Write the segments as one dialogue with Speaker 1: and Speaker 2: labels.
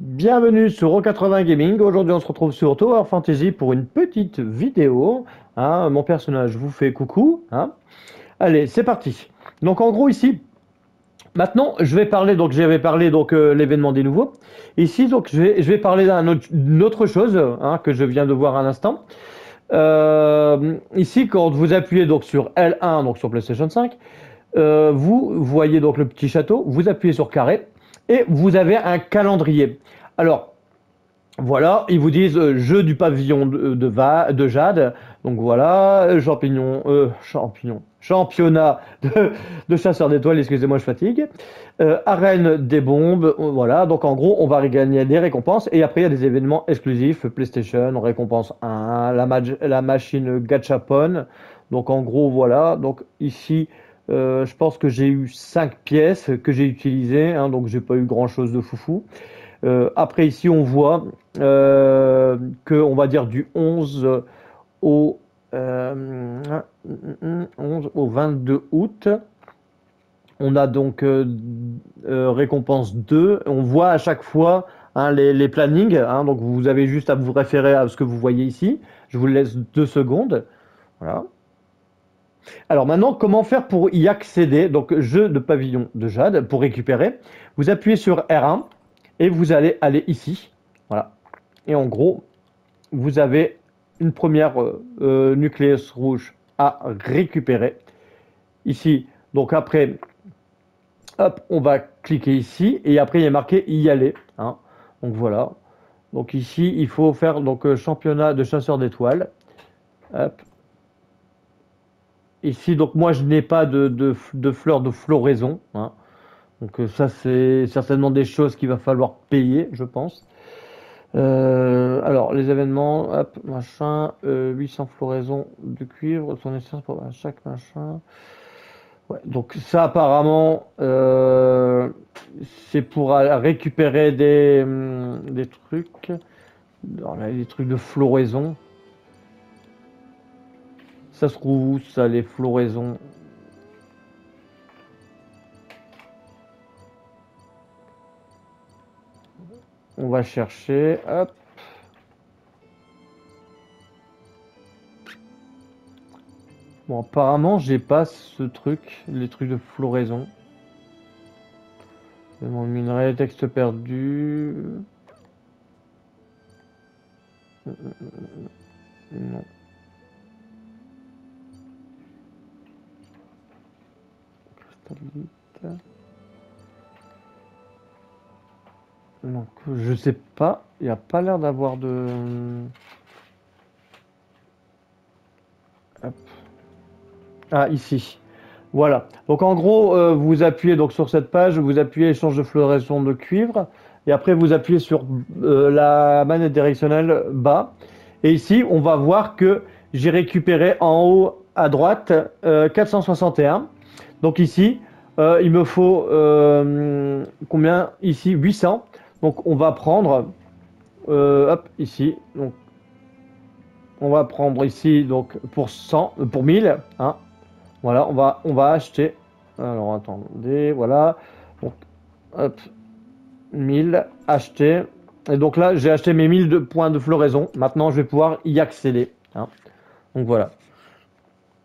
Speaker 1: Bienvenue sur O80 Gaming. Aujourd'hui, on se retrouve sur Tower Fantasy pour une petite vidéo. Mon personnage vous fait coucou. Allez, c'est parti. Donc, en gros, ici, maintenant, je vais parler. Donc, j'avais parlé l'événement des nouveaux. Ici, donc, je vais parler d'une autre chose que je viens de voir à l'instant. Ici, quand vous appuyez donc sur L1, donc sur PlayStation 5, vous voyez donc le petit château. Vous appuyez sur carré et vous avez un calendrier. Alors, voilà, ils vous disent jeu du pavillon de Jade. Donc voilà, championnat de chasseurs d'étoiles, excusez-moi, je fatigue. Arène des bombes, voilà. Donc en gros, on va gagner des récompenses. Et après, il y a des événements exclusifs PlayStation, récompense 1, la machine Gachapon. Donc en gros, voilà. Donc ici, je pense que j'ai eu 5 pièces que j'ai utilisées. Donc j'ai pas eu grand-chose de foufou. Après ici on voit que on va dire du 11 au 11 au 22 août. On a donc récompense 2. On voit à chaque fois les plannings. Donc vous avez juste à vous référer à ce que vous voyez ici. Je vous laisse 2 secondes. Voilà. Alors maintenant, comment faire pour y accéder? Donc jeu de pavillon de Jade pour récupérer. Vous appuyez sur R1 et vous allez aller ici. Voilà. Et en gros, vous avez une première nucléus rouge à récupérer. Ici, donc après, hop, on va cliquer ici. Et après, il est marqué y aller. Donc voilà. Donc ici, il faut faire donc championnat de chasseurs d'étoiles. Hop. Ici, donc moi, je n'ai pas de fleurs de floraison. Donc ça, c'est certainement des choses qu'il va falloir payer, je pense. Alors, les événements, hop, machin, 800 floraisons de cuivre, son essence pour chaque machin. Ouais, donc ça, apparemment, c'est pour récupérer des trucs. Alors, là, des trucs de floraison. Ça se trouve où, ça, les floraisons? On va chercher, hop. Bon, apparemment, j'ai pas ce truc, les trucs de floraison. Mon minerai, texte perdu. Non. Cristallite. Donc, je sais pas. Il n'y a pas l'air d'avoir de. Hop. Ah, ici. Voilà. Donc en gros, vous appuyez donc sur cette page, vous appuyez échange de floraison de cuivre, et après vous appuyez sur la manette directionnelle bas. Et ici, on va voir que j'ai récupéré en haut à droite 461. Donc ici, il me faut combien? Ici, 800. Donc on va prendre, hop, ici. Donc on va prendre ici donc pour 100, pour 1000. Voilà, on va acheter. Alors attendez, voilà. Donc, hop, 1000 acheter. Et donc là, j'ai acheté mes 1000 points de floraison. Maintenant, je vais pouvoir y accéder. Donc voilà.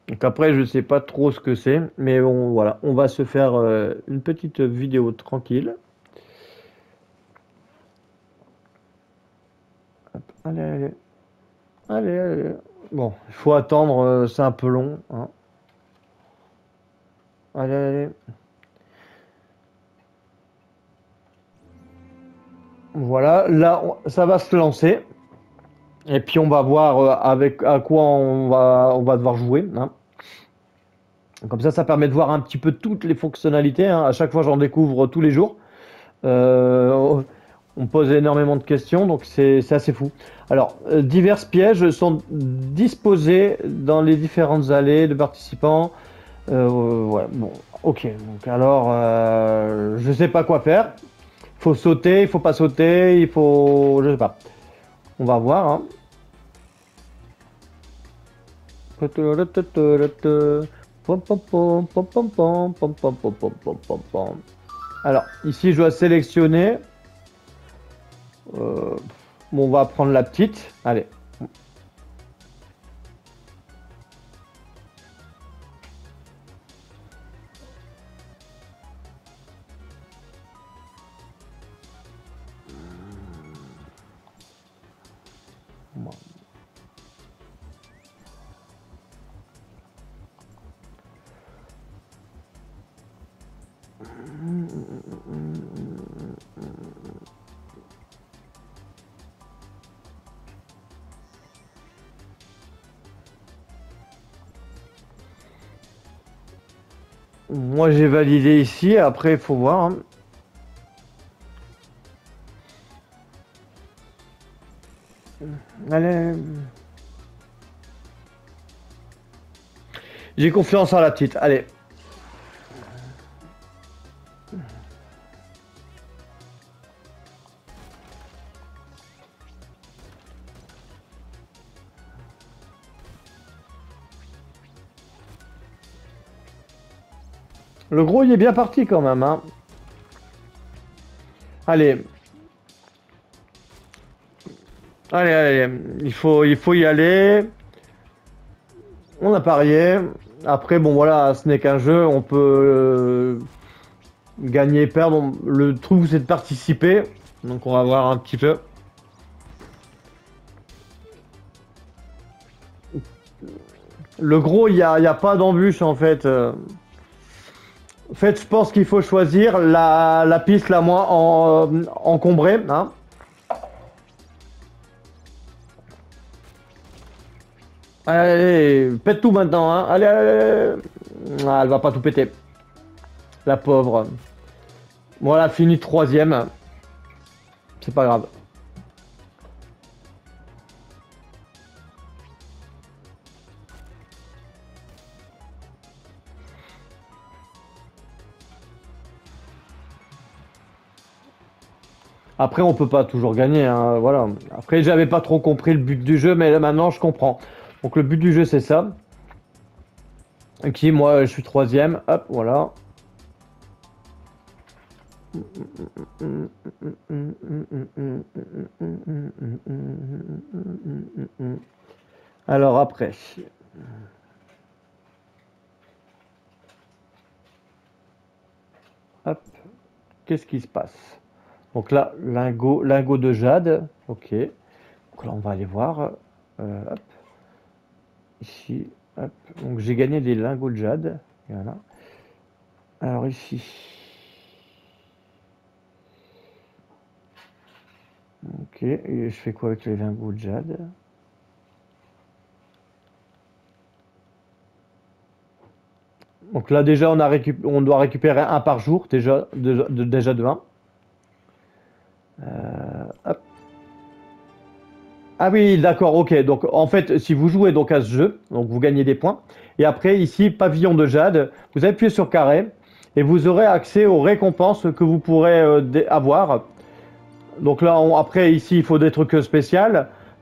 Speaker 1: Donc après, je sais pas trop ce que c'est, mais bon, voilà, on va se faire une petite vidéo tranquille. Hop, allez, allez, allez, allez. Bon, il faut attendre, c'est un peu long. Allez, allez. Voilà, là, ça va se lancer. Et puis on va voir avec à quoi on va devoir jouer. Comme ça permet de voir un petit peu toutes les fonctionnalités. À chaque fois, j'en découvre tous les jours. On me pose énormément de questions, donc c'est assez fou. Alors, divers pièges sont disposés dans les différentes allées de participants. Ouais, bon, ok. Donc alors, je sais pas quoi faire. Il faut sauter, il faut pas sauter, il faut, je sais pas. On va voir. Alors, ici, je dois sélectionner. Euh, bon, on va prendre la petite. Allez. Bon. Moi j'ai validé ici, après il faut voir. Hein. Allez. J'ai confiance en la petite, allez. Le gros il est bien parti quand même. Hein. Allez. Allez, allez, il faut y aller. On a parié. Après, bon voilà, ce n'est qu'un jeu, on peut gagner et perdre. Le truc, c'est de participer. Donc on va voir un petit peu. Le gros, il y a pas d'embûche en fait. En fait, je pense qu'il faut choisir la piste la moins encombrée. Hein. Allez, pète tout maintenant. Hein. Allez, allez, allez. Ah, elle va pas tout péter. La pauvre. Voilà, fini troisième. C'est pas grave. Après, on peut pas toujours gagner, hein, voilà. Après, j'avais pas trop compris le but du jeu, mais là, maintenant, je comprends. Donc, le but du jeu, c'est ça. Qui, moi, je suis troisième. Hop, voilà. Alors, après. Hop. Qu'est-ce qui se passe? Donc là, lingot de jade. Ok. Donc là, on va aller voir. Hop. Ici. Hop. Donc j'ai gagné des lingots de jade. Voilà. Alors ici. Ok. Et je fais quoi avec les lingots de jade? Donc là déjà on doit récupérer un par jour déjà de 1. Hop. Ah oui, d'accord, ok. Donc en fait, si vous jouez donc à ce jeu, donc vous gagnez des points. Et après, ici, pavillon de jade, vous appuyez sur carré et vous aurez accès aux récompenses que vous pourrez avoir. Donc là, après, ici, il faut des trucs spéciaux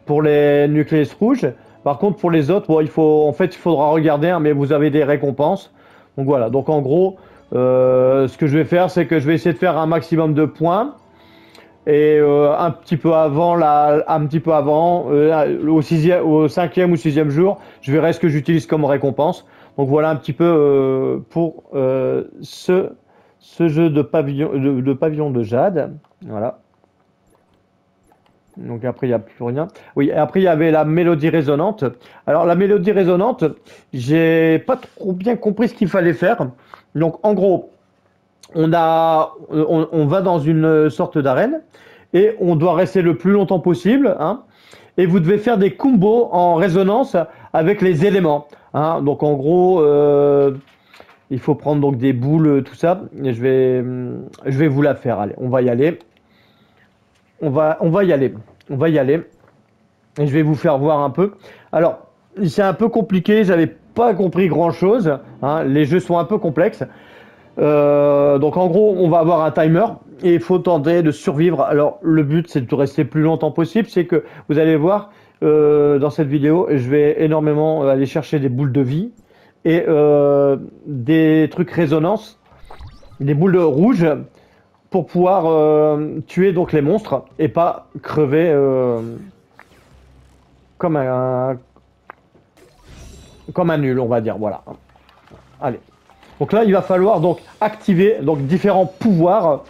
Speaker 1: pour les nucléus rouges. Par contre, pour les autres, bon, en fait, il faudra regarder, hein, mais vous avez des récompenses. Donc voilà. Donc en gros, ce que je vais faire, c'est que je vais essayer de faire un maximum de points. Et un petit peu avant, au cinquième ou sixième jour, je verrai ce que j'utilise comme récompense. Donc voilà un petit peu pour ce jeu de pavillon de jade. Voilà. Donc après, il n'y a plus rien. Oui, et après, il y avait la mélodie résonante. Alors, la mélodie résonante, j'ai pas trop bien compris ce qu'il fallait faire. Donc, en gros, on va dans une sorte d'arène et on doit rester le plus longtemps possible. Hein, et vous devez faire des combos en résonance avec les éléments. Hein, donc, en gros, il faut prendre donc des boules, tout ça. Et je vais vous la faire. Allez, on va y aller. On va y aller. On va y aller. Et je vais vous faire voir un peu. Alors, c'est un peu compliqué. J'avais pas compris grand-chose. Hein, les jeux sont un peu complexes. Donc en gros, on va avoir un timer et il faut tenter de survivre. Alors le but, c'est de rester le plus longtemps possible. C'est que vous allez voir dans cette vidéo, je vais énormément aller chercher des boules de vie et des trucs résonance, des boules rouges pour pouvoir tuer donc les monstres et pas crever comme un comme un nul, on va dire. Voilà. Allez. Donc là, il va falloir donc activer donc différents pouvoirs.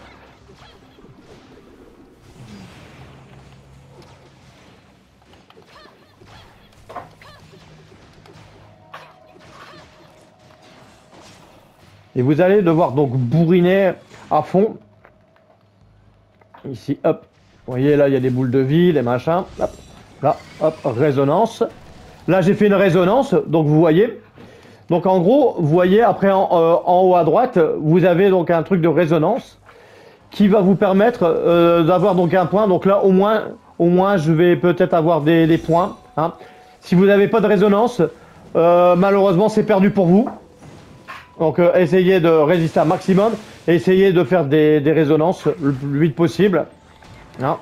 Speaker 1: Et vous allez devoir donc bourriner à fond. Ici, hop. Vous voyez, là, il y a des boules de vie, des machins. Hop. Là, hop, résonance. Là, j'ai fait une résonance, donc vous voyez. Donc en gros, vous voyez, après en haut à droite, vous avez donc un truc de résonance qui va vous permettre d'avoir donc un point. Donc là, au moins je vais peut-être avoir des points. Hein. Si vous n'avez pas de résonance, malheureusement, c'est perdu pour vous. Donc essayez de résister un maximum et essayez de faire des résonances le plus vite possible. Hein.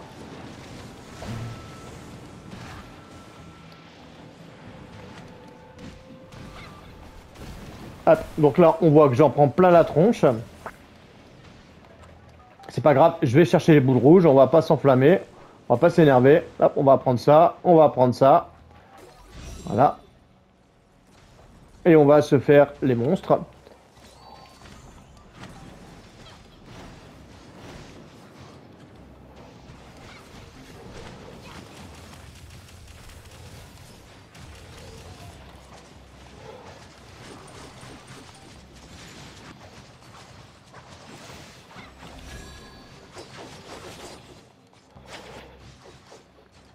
Speaker 1: Hop, donc là, on voit que j'en prends plein la tronche. C'est pas grave, je vais chercher les boules rouges, on va pas s'enflammer, on va pas s'énerver. Hop, on va prendre ça, on va prendre ça. Voilà. Et on va se faire les monstres.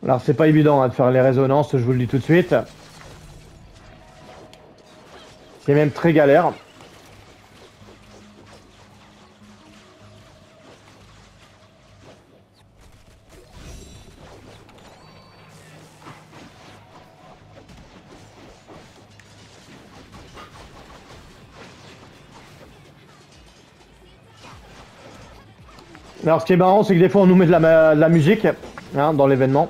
Speaker 1: Alors c'est pas évident hein, de faire les résonances, je vous le dis tout de suite. C'est même très galère. Alors ce qui est marrant, c'est que des fois on nous met de la musique hein, dans l'événement.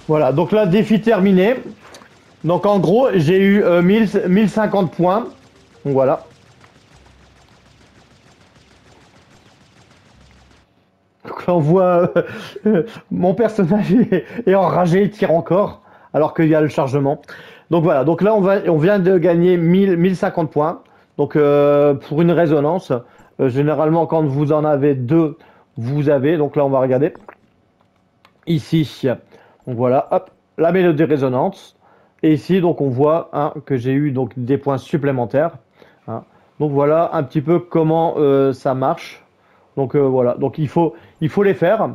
Speaker 1: Voilà, donc là, défi terminé. Donc en gros, j'ai eu 1050 points. Donc voilà. Donc là, on voit mon personnage est enragé, il tire encore, alors qu'il y a le chargement. Donc voilà, donc là, on vient de gagner 1050 points. Donc pour une résonance, généralement, quand vous en avez deux, vous avez. Donc là, on va regarder. Ici, donc voilà, hop, la mélodie résonante. Et ici, donc on voit hein, que j'ai eu donc des points supplémentaires. Hein. Donc voilà un petit peu comment ça marche. Donc voilà, donc il faut les faire.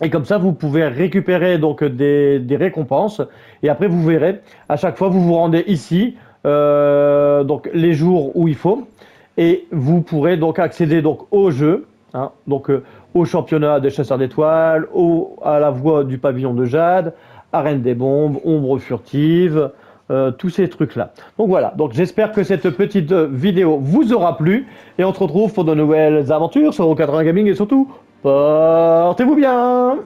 Speaker 1: Et comme ça, vous pouvez récupérer donc des récompenses. Et après, vous verrez, à chaque fois, vous vous rendez ici, donc les jours où il faut. Et vous pourrez donc accéder donc au jeu, hein, donc au championnat des chasseurs d'étoiles, à la voie du pavillon de jade, arène des bombes, ombre furtive, tous ces trucs-là. Donc voilà, donc j'espère que cette petite vidéo vous aura plu. Et on se retrouve pour de nouvelles aventures sur Euro 80 Gaming et surtout, portez-vous bien!